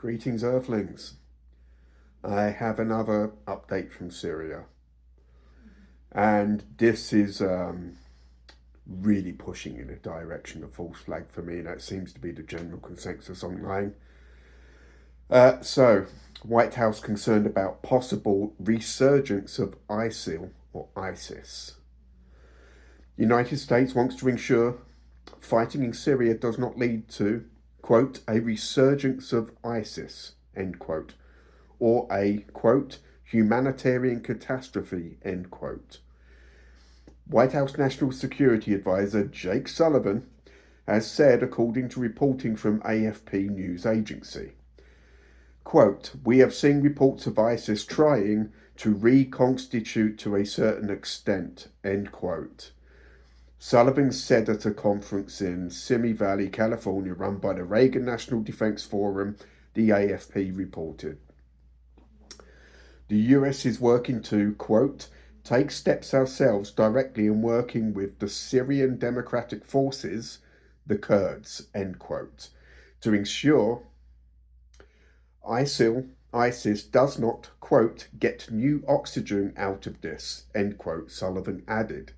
Greetings, Earthlings. I have another update from Syria, and this is really pushing in a direction of false flag for me. That seems to be the general consensus online. So, White House concerned about possible resurgence of ISIL or ISIS. United States wants to ensure fighting in Syria does not lead to, quote, a resurgence of ISIS, end quote, or a, quote, humanitarian catastrophe, end quote. White House National Security Advisor Jake Sullivan has said, according to reporting from AFP news agency, quote, we have seen reports of ISIS trying to reconstitute to a certain extent, end quote. Sullivan said at a conference in Simi Valley, California, run by the Reagan National Defense Forum, the AFP reported. The US is working to, quote, take steps ourselves directly in working with the Syrian Democratic Forces, the Kurds, end quote, to ensure ISIS does not, quote, get new oxygen out of this, end quote, Sullivan added.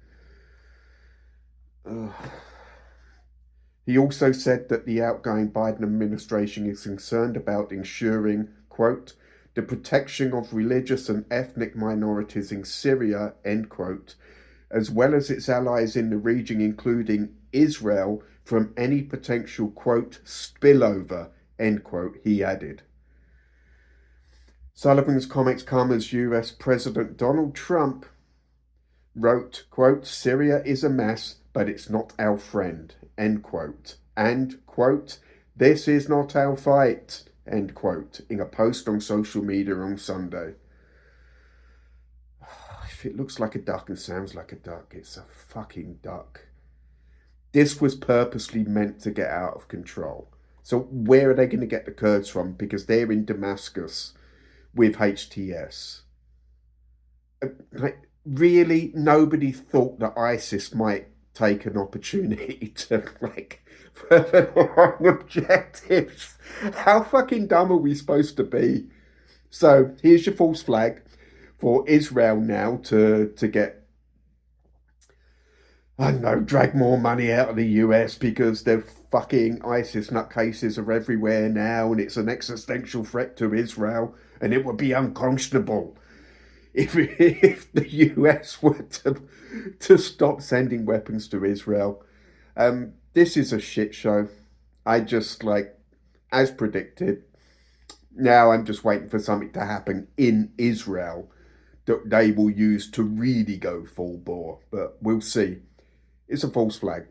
He also said that the outgoing Biden administration is concerned about ensuring, quote, the protection of religious and ethnic minorities in Syria, end quote, as well as its allies in the region, including Israel, from any potential, quote, spillover, end quote, he added. Sullivan's comments come as US President Donald Trump wrote, quote, Syria is a mess, but it's not our friend, end quote, and, quote, this is not our fight, end quote, in a post on social media on Sunday. If it looks like a duck and sounds like a duck, it's a fucking duck. This was purposely meant to get out of control. So where are they going to get the Kurds from? Because they're in Damascus with HTS. Really, nobody thought that ISIS might take an opportunity to further their own objectives. How fucking dumb are we supposed to be? So here's your false flag for Israel now to get, I don't know, drag more money out of the US because their fucking ISIS nutcases are everywhere now and it's an existential threat to Israel and it would be unconscionable if the US were to stop sending weapons to Israel. This is a shit show. I just, as predicted, now I'm just waiting for something to happen in Israel that they will use to really go full bore. But we'll see. It's a false flag.